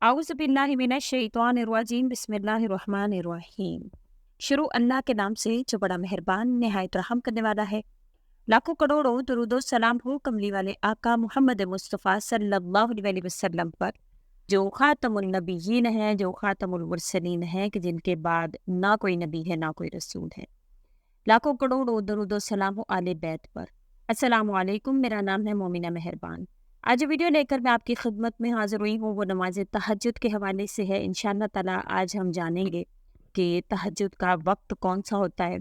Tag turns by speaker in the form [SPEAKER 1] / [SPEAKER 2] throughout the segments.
[SPEAKER 1] औज़ुबिल्लाहिमिनश्शैतानिर्रजीम बिस्मिल्लाहिर्रहमानिर्रहीम। शुरू अल्लाह के नाम से जो बड़ा मेहरबान निहायत रहम करने वाला है। लाखों करोड़ों दुरूदो सलाम हो कमली वाले आका मोहम्मद मुस्तफ़ा सल्लल्लाहु अलैहि वसल्लम पर, जो ख़ातमुन नबिय्यीन हैं, जो ख़ातमुल मुरसलीन हैं, कि जिनके बाद ना कोई नबी है ना कोई रसूल है। लाखों करोड़ों दरूदो सलाम हो आले बैत पर। अस्सलामु अलैकुम, मेरा नाम है मोमिना मेहरबान। आज जो वीडियो लेकर मैं आपकी खिदमत में हाजिर हुई हूँ वो नमाज तहज्जुद के हवाले से है। इंशाअल्लाह ताला आज हम जानेंगे कि तहज्जुद का वक्त कौन सा होता है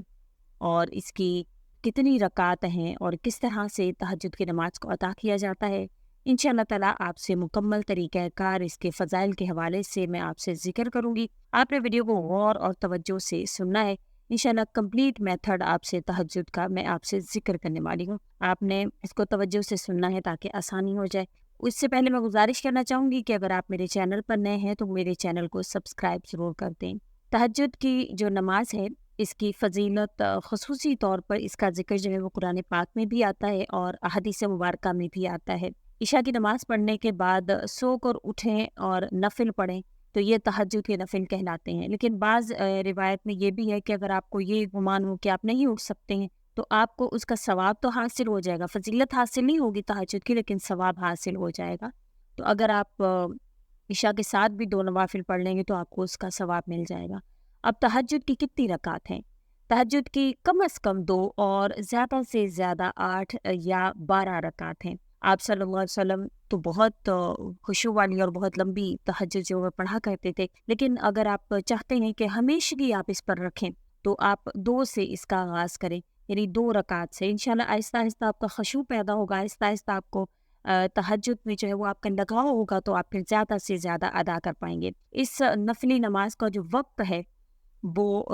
[SPEAKER 1] और इसकी कितनी रकात हैं और किस तरह से तहज्जुद की नमाज को अता किया जाता है। इंशाअल्लाह ताला आपसे मुकम्मल तरीक़ाकार इसके फ़ज़ाइल के हवाले से मैं आपसे ज़िक्र करूँगी। आपने वीडियो को गौर और तवज्जो से सुनना है। इंशाअल्लाह कंप्लीट मेथड आपसे तहज्जुद का मैं आपसे ज़िक्र करने वाली हूँ। आपने इसको तवज्जो से सुनना है ताकि आसानी हो जाए। उससे पहले मैं गुज़ारिश करना चाहूँगी कि अगर आप मेरे चैनल पर नए हैं तो मेरे चैनल को सब्सक्राइब ज़रूर कर दें। तहज्जुद की जो नमाज है इसकी फ़ज़ीलत ख़ुसूसी तौर पर इसका ज़िक्र जो है वो कुरान पाक में भी आता है और अहादीस मुबारका में भी आता है। इशा की नमाज़ पढ़ने के बाद सोकर उठें और नफ़िल पढ़ें तो ये तहज्जुद के नफ़िल कहलाते हैं। लेकिन बाज़ रिवायत में ये भी है कि अगर आपको ये गुमान हो कि आप नहीं उठ सकते हैं तो आपको उसका सवाब तो हासिल हो जाएगा, फ़ज़ीलत हासिल नहीं होगी तहज्जुद की, लेकिन सवाब हासिल हो जाएगा। तो अगर आप इशा के साथ भी 2 नवाफ़िल पढ़ लेंगे तो आपको उसका सवाब मिल जाएगा। अब तहज्जुद की कितनी रकात हैं? तहज्जुद की कम से कम 2 और ज़्यादा से ज़्यादा 8 या 12 रकात हैं। आप सल्लल्लाहु अलैहि वसल्लम तो बहुत खुशू वाली और बहुत लंबी तहज्जुद जो है पढ़ा करते थे। लेकिन अगर आप चाहते हैं कि हमेशगी आप इस पर रखें तो आप 2 से इसका आगाज़ करें, यानी 2 रकात से। इंशाअल्लाह आहिस्ता-आहिस्ता आपका खुशू पैदा होगा, आहिस्ता-आहिस्ता आपको तहज्जुद में जो है वो आपका लगाव होगा तो आप फिर ज़्यादा से ज़्यादा अदा कर पाएँगे। इस नफ़िली नमाज का जो वक़्त है वो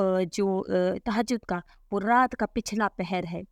[SPEAKER 1] तहज्जुद का वो रात का पिछला पहर है,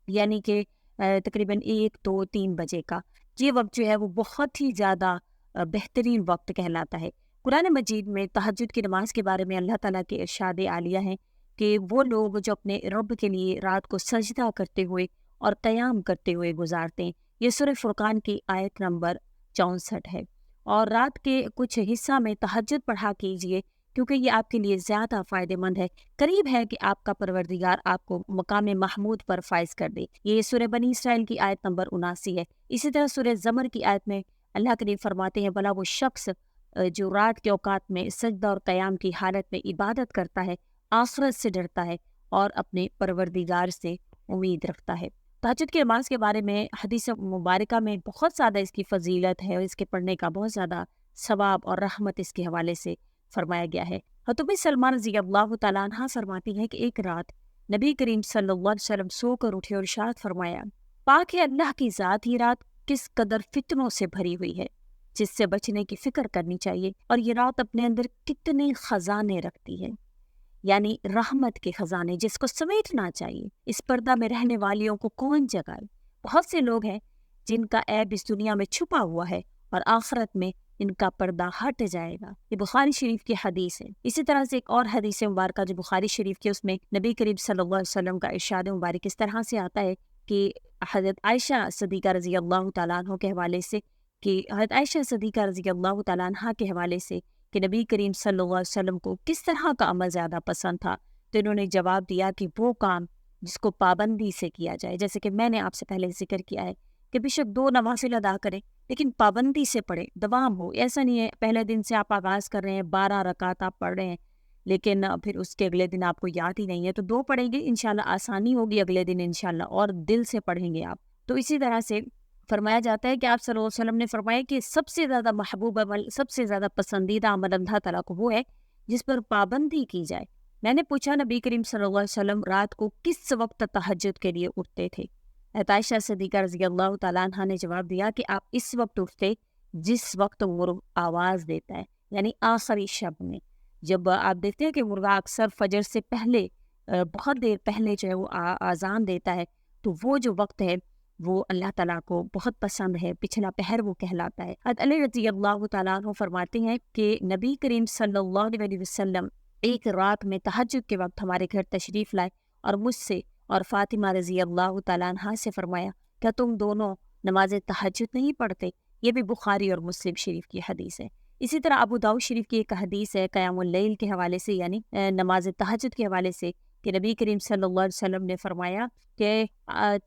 [SPEAKER 1] यानी कि तकरीबन 1, 2, 3 बजे का। ये वक़्त जो है वो बहुत ही ज़्यादा बेहतरीन वक़्त कहलाता है। कुरान मजीद में तहज्जुद की नमाज़ के बारे में अल्लाह ताला के इरशाद आलिया हैं कि वो लोग जो अपने रब के लिए रात को सजदा करते हुए और क़याम करते हुए गुज़ारते हैं। ये सूरह फुरक़ान की आयत नंबर 64 है। और रात के कुछ हिस्सा में तहज्जुद पढ़ा कीजिए क्योंकि ये आपके लिए ज़्यादा फ़ायदेमंद है। करीब है कि आपका परवरदिगार आपको मकाम महमूद पर फ़ाइज़ कर दे। ये सूरह बनी इसराइल की आयत नंबर 79 है। इसी तरह सूरह ज़मर की आयत में अल्लाह करीम फरमाते हैं, भला वो शख्स जो रात के औकात में सजदा और क़याम की हालत में इबादत करता है, आखिरत से डरता है और अपने परवरदिगार से उम्मीद रखता है। तहज्जुद की नमाज के बारे में हदीस मुबारका में बहुत ज़्यादा इसकी फ़जीलत है और इसके पढ़ने का बहुत ज़्यादा सवाब और रहमत इसके हवाले से फरमाया गया है। हज़रत सलमान रज़ी अल्लाह तआला अन्हा फरमाती हैं कि एक रात नबी करीम सल्लल्लाहु अलैहि वसल्लम सोकर उठे और इरशाद फरमाया, पाक है अल्लाह की ज़ात, ये रात किस कदर फितनों से भरी हुई है, जिससे बचने की फ़िक्र करनी चाहिए। और ये रात अपने अंदर कितने ख़जाने रखती है, यानी रहमत के ख़जाने जिसको समेटना चाहिए। इस पर्दा में रहने वालियों को कौन जगाए? बहुत से लोग हैं जिनका ऐब इस दुनिया में छुपा हुआ है और आखिरत में इनका पर्दा हट जाएगा। ये बुखारी शरीफ की हदीस है। इसी तरह से एक और हदीस मुबारक जो बुखारी शरीफ की, उसमें नबी करीम सल्लल्लाहु अलैहि वसल्लम का इरशाद मुबारक इस तरह से आता है कि हज़रत आयशा सिद्दीक़ा रज़ी अल्लाह तआला अन्हा के हवाले से कि हज़रत आयशा सिद्दीक़ा रज़ी अल्लाह तआला अन्हा के हवाले से कि नबी करीम सल्लल्लाहु अलैहि वसल्लम को किस तरह का अमल ज़्यादा पसंद था, तो इन्होंने जवाब दिया कि वो काम जिसको पाबंदी से किया जाए। जैसे कि मैंने आपसे पहले ज़िक्र किया है कि बेशक 2 नवाफ़िल अदा करें लेकिन पाबंदी से पढ़ें, दवाम हो। ऐसा नहीं है पहले दिन से आप आगाज़ कर रहे हैं, 12 रकात आप पढ़ रहे हैं, लेकिन फिर उसके अगले दिन आपको याद ही नहीं है, तो 2 पढ़ेंगे इंशाल्लाह, आसानी होगी अगले दिन इंशाल्लाह और दिल से पढ़ेंगे आप। तो इसी तरह से फरमाया जाता है कि आप सल्लल्लाहु अलैहि वसल्लम ने फरमाया कि सबसे ज़्यादा महबूब अमल, सबसे ज़्यादा पसंदीदा अमल अल्लाह ताला को वो है जिस पर पाबंदी की जाए। मैंने पूछा नबी करीम सल्लल्लाहु अलैहि वसल्लम रात को किस वक्त तहज्जुद के लिए उठते थे? आयशा सिद्दीक़ा रज़ी अल्लाह तआला अन्हा ने जवाब दिया कि आप इस वक्त उठते जिस वक्त मुर्ग आवाज़ देता है, यानी आखिरी शब में। जब आप देखते हैं कि मुर्गा अक्सर फजर से पहले बहुत देर पहले जो है वो आज़ान देता है, तो वो जो वक्त है वो अल्लाह ताला को बहुत पसंद है, पिछला पहर वो कहलाता है। हज़रत अली रज़ी अल्लाह तआला अन्हु फरमाते हैं कि नबी करीम सल्लल्लाहु अलैहि वसल्लम एक रात में तहज्जुद के वक्त हमारे घर तशरीफ़ लाए और मुझसे और फ़ातिमा रज़ी अल्लाह तआला अन्हा से फरमाया, क्या तुम दोनों नमाज तहज्जुद नहीं पढ़ते? ये भी बुखारी और मुस्लिम शरीफ की हदीस है। اسی طرح ابو داؤد شریف کی ایک حدیث ہے قیام اللیل کے حوالے سے، یعنی نماز تہجد کے حوالے سے، کہ نبی کریم صلی اللہ علیہ وسلم نے فرمایا کہ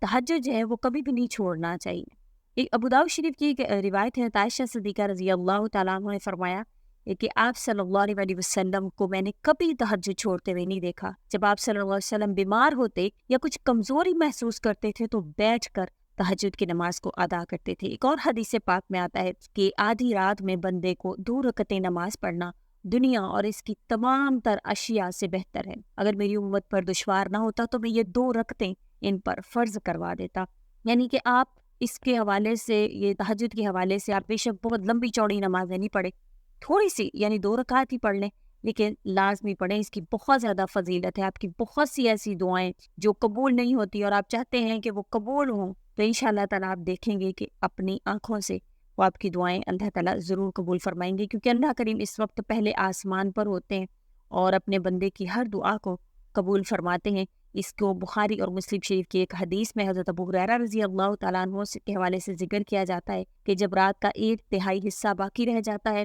[SPEAKER 1] تہجد جو ہے وہ کبھی بھی نہیں چھوڑنا چاہیے۔ ایک ابو داؤد شریف کی ایک روایت ہے، عائشہ صدیقہ رضی اللہ تعالیٰ عنہ نے فرمایا کہ آپ صلی اللہ علیہ وسلم کو میں نے کبھی تہجد چھوڑتے ہوئے نہیں دیکھا۔ جب آپ صلی اللہ علیہ وسلم بیمار ہوتے یا کچھ کمزوری محسوس کرتے تھے تو بیٹھ کر تہجد کی نماز کو ادا کرتے تھے۔ ایک اور حدیث پاک میں آتا ہے کہ آدھی رات میں بندے کو 2 رکعتیں نماز پڑھنا دنیا اور اس کی تمام تر اشیاء سے بہتر ہے۔ اگر میری امت پر دشوار نہ ہوتا تو میں یہ 2 رکعتیں ان پر فرض کروا دیتا۔ یعنی کہ آپ اس کے حوالے سے، یہ تہجد کے حوالے سے، آپ بے شک بہت لمبی چوڑی نمازیں نہیں پڑھے، تھوڑی سی یعنی 2 رکعت ہی پڑھ لیں، لیکن لازمی پڑھیں۔ اس کی بہت زیادہ فضیلت ہے۔ آپ کی بہت سی ایسی دعائیں جو قبول نہیں ہوتی اور آپ چاہتے ہیں کہ وہ قبول ہوں، تو انشاءاللہ تعالیٰ آپ دیکھیں گے کہ اپنی آنکھوں سے وہ آپ کی دعائیں اللہ تعالیٰ ضرور قبول فرمائیں گے، کیونکہ اللہ کریم اس وقت پہلے آسمان پر ہوتے ہیں اور اپنے بندے کی ہر دعا کو قبول فرماتے ہیں۔ اس کو بخاری اور مسلم شریف کی ایک حدیث میں حضرت ابو ہریرہ رضی اللہ تعالیٰ عنہ کے حوالے سے ذکر کیا جاتا ہے کہ جب رات کا 1/3 حصہ باقی رہ جاتا ہے،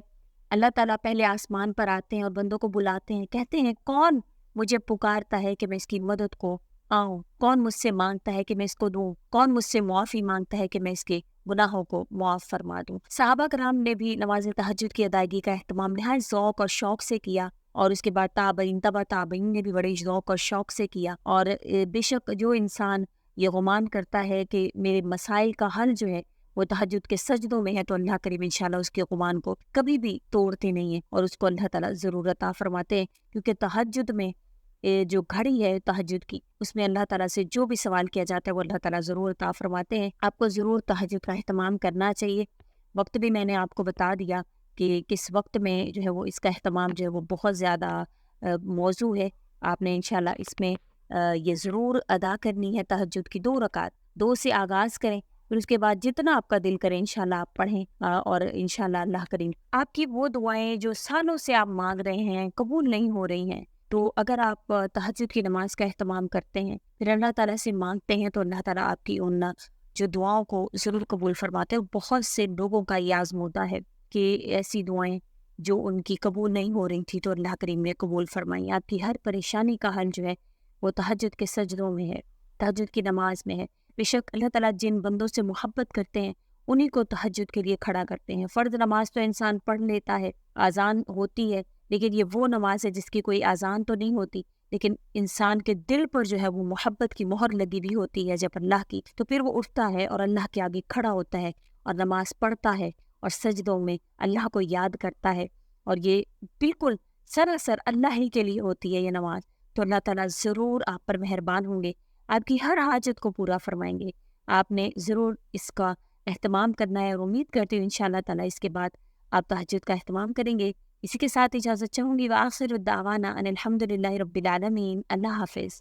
[SPEAKER 1] اللہ تعالیٰ پہلے آسمان پر آتے ہیں اور بندوں کو بلاتے ہیں، کہتے ہیں کون مجھے پکارتا ہے کہ میں اس کی مدد کو آؤں، کون مجھ سے مانگتا ہے کہ میں اس کو دوں، کون مجھ سے معافی مانگتا ہے کہ میں اس کے گناہوں کو معاف فرما دوں۔ صحابہ کرام نے بھی نماز تہجد کی ادائیگی کا اہتمام نہایت ذوق اور شوق سے کیا، اور اس کے بعد تبع تابعین نے بھی بڑے ذوق اور شوق سے کیا۔ اور بے شک جو انسان یہ گمان کرتا ہے کہ میرے مسائل کا حل جو ہے وہ تہجد کے سجدوں میں ہے، تو اللہ کریم انشاءاللہ اس کے گمان کو کبھی بھی توڑتے نہیں ہیں اور اس کو اللہ تعالیٰ ضرور عطا فرماتے ہیں، کیونکہ تہجد میں جو گھڑی ہے تہجد کی، اس میں اللہ تعالیٰ سے جو بھی سوال کیا جاتا ہے وہ اللہ تعالیٰ ضرور عطا فرماتے ہیں۔ آپ کو ضرور تہجد کا اہتمام کرنا چاہیے۔ وقت بھی میں نے آپ کو بتا دیا کہ کس وقت میں جو ہے وہ اس کا اہتمام جو ہے وہ بہت زیادہ موضوع ہے۔ آپ نے انشاءاللہ اس میں یہ ضرور ادا کرنی ہے تہجد کی 2 رکعت، 2 سے آغاز کریں، پھر اس کے بعد جتنا آپ کا دل کرے انشاءاللہ آپ پڑھیں، اور انشاءاللہ اللہ کریم آپ کی وہ دعائیں جو سالوں سے آپ مانگ رہے ہیں قبول نہیں ہو رہی ہیں، تو اگر آپ تہجد کی نماز کا اہتمام کرتے ہیں، پھر اللہ تعالیٰ سے مانگتے ہیں، تو اللہ تعالیٰ آپ کی ان جو دعاؤں کو ضرور قبول فرماتے ہیں۔ بہت سے لوگوں کا یہ آزمودہ ہے کہ ایسی دعائیں جو ان کی قبول نہیں ہو رہی تھی تو اللہ کریم نے قبول فرمائی۔ آپ کی ہر پریشانی کا حل جو ہے وہ تہجد کے سجدوں میں ہے، تہجد کی نماز میں ہے۔ بے شک اللہ تعالیٰ جن بندوں سے محبت کرتے ہیں انہی کو تہجد کے لیے کھڑا کرتے ہیں۔ فرض نماز تو انسان پڑھ لیتا ہے، اذان ہوتی ہے، لیکن یہ وہ نماز ہے جس کی کوئی اذان تو نہیں ہوتی، لیکن انسان کے دل پر جو ہے وہ محبت کی مہر لگی ہوئی ہوتی ہے جب اللہ کی، تو پھر وہ اٹھتا ہے اور اللہ کے آگے کھڑا ہوتا ہے اور نماز پڑھتا ہے اور سجدوں میں اللہ کو یاد کرتا ہے، اور یہ بالکل سراسر اللہ ہی کے لیے ہوتی ہے یہ نماز۔ تو اللہ تعالیٰ ضرور آپ پر مہربان ہوں گے، آپ کی ہر حاجت کو پورا فرمائیں گے۔ آپ نے ضرور اس کا اہتمام کرنا ہے، اور امید کرتی ہوں انشاءاللہ تعالیٰ اس کے بعد آپ تہجد کا اہتمام کریں گے۔ اسی کے ساتھ اجازت چاہوں گی، وآخر الدعوانا ان الحمد للہ رب العالمین۔ اللہ حافظ۔